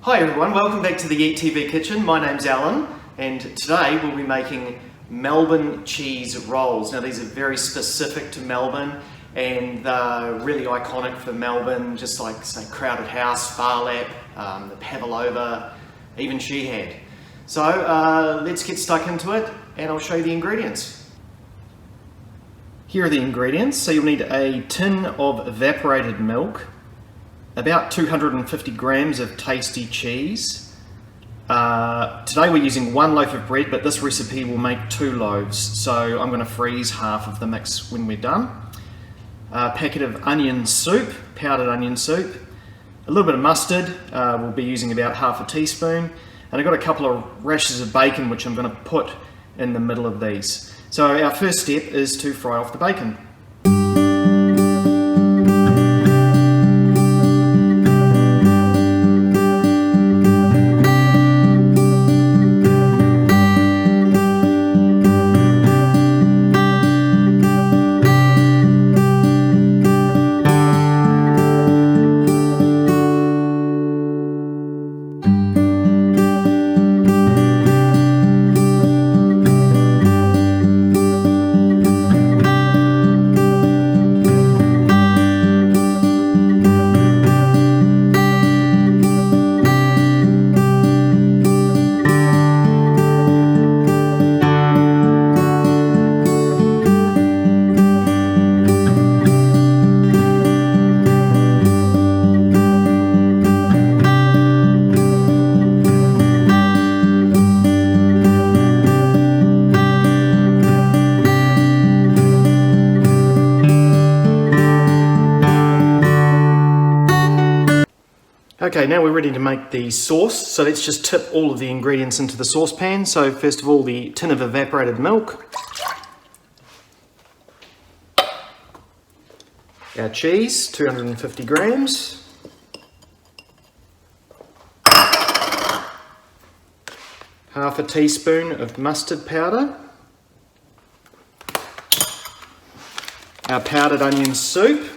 Hi everyone, welcome back to the Eat TV Kitchen. My name's Alan and today we'll be making Melbourne cheese rolls. Now these are very specific to Melbourne and they're really iconic for Melbourne, just like say Crowded House, Phar Lap, the Pavlova, even She Had. So let's get stuck into it and I'll show you the ingredients. Here are the ingredients. So you'll need a tin of evaporated milk, about 250 grams of tasty cheese. Today we're using one loaf of bread, but this recipe will make 2 loaves, so I'm going to freeze half of the mix when we're done. A packet of onion soup, powdered onion soup, a little bit of mustard, we'll be using about half a teaspoon, and I've got a couple of rashers of bacon which I'm going to put in the middle of these. So our first step is to fry off the bacon. Okay, now we're ready to make the sauce, so let's just tip all of the ingredients into the saucepan. So first of all, the tin of evaporated milk, our cheese, 250 grams, half a teaspoon of mustard powder, our powdered onion soup,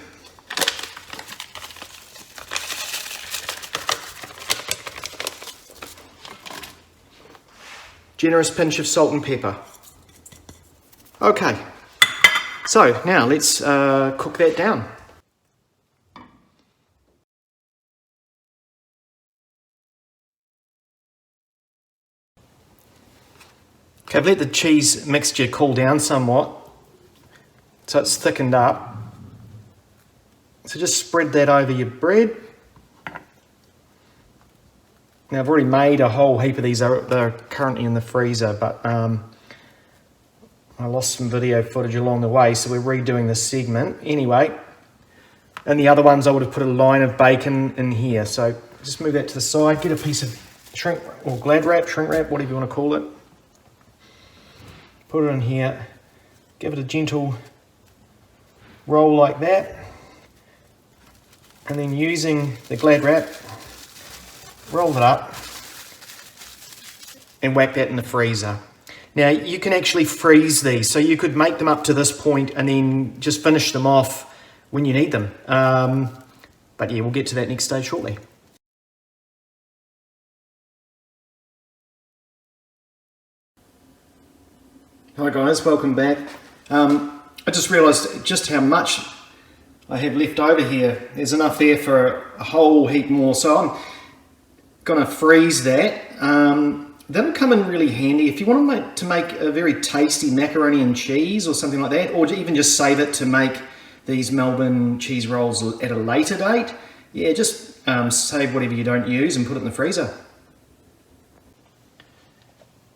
generous pinch of salt and pepper. Okay, so now let's cook that down. Okay, I've let the cheese mixture cool down somewhat, so it's thickened up. So just spread that over your bread. Now I've already made a whole heap of these, they're currently in the freezer, but I lost some video footage along the way, so we're redoing this segment. Anyway, and the other ones I would have put a line of bacon in here, so just move that to the side, get a piece of shrink or shrink wrap, whatever you want to call it. Put it in here, give it a gentle roll like that, and then using the Glad wrap, roll it up and whack that in the freezer. Now you can actually freeze these, so you could make them up to this point and then just finish them off when you need them. But yeah, we'll get to that next stage shortly. Hi guys, welcome back. I just realised just how much I have left over here. There's enough there for a whole heap more, so I'm going to freeze that. That'll come in really handy if you want to make a very tasty macaroni and cheese or something like that, or even just save it to make these Melbourne cheese rolls at a later date. Yeah, just save whatever you don't use and put it in the freezer.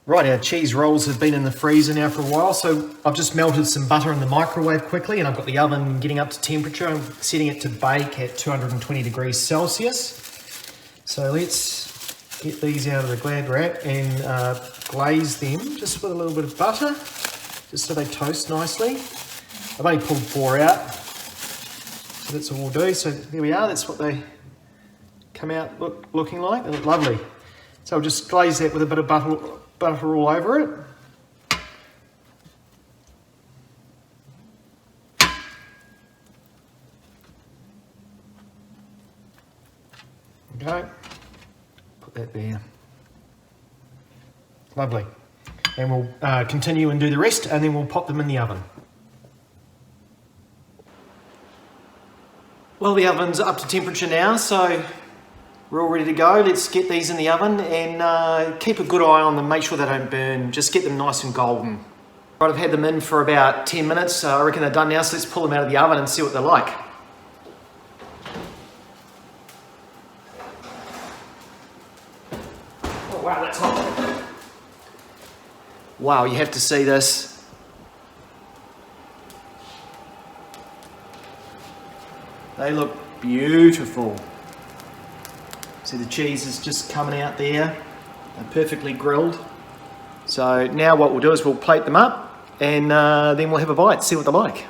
Right, our cheese rolls have been in the freezer now for a while, so I've just melted some butter in the microwave quickly, and I've got the oven getting up to temperature. I'm setting it to bake at 220 degrees Celsius. So let's get these out of the Glad wrap and glaze them just with a little bit of butter, just so they toast nicely. I've only pulled 4 out, so that's all we'll do. So there we are, that's what they come out looking like. They look lovely. So I'll just glaze that with a bit of butter all over it. Okay, Put that there. Lovely. And we'll continue and do the rest, and then we'll pop them in the oven. Well, the oven's up to temperature now, so we're all ready to go. Let's get these in the oven and keep a good eye on them, make sure they don't burn, just get them nice and golden. Right, I've had them in for about 10 minutes, I reckon they're done now, so let's pull them out of the oven and see what they're like. Oh wow, that's hot. Wow, you have to see this. They look beautiful. See, the cheese is just coming out there. They're perfectly grilled. So now what we'll do is we'll plate them up and then we'll have a bite, see what they're like.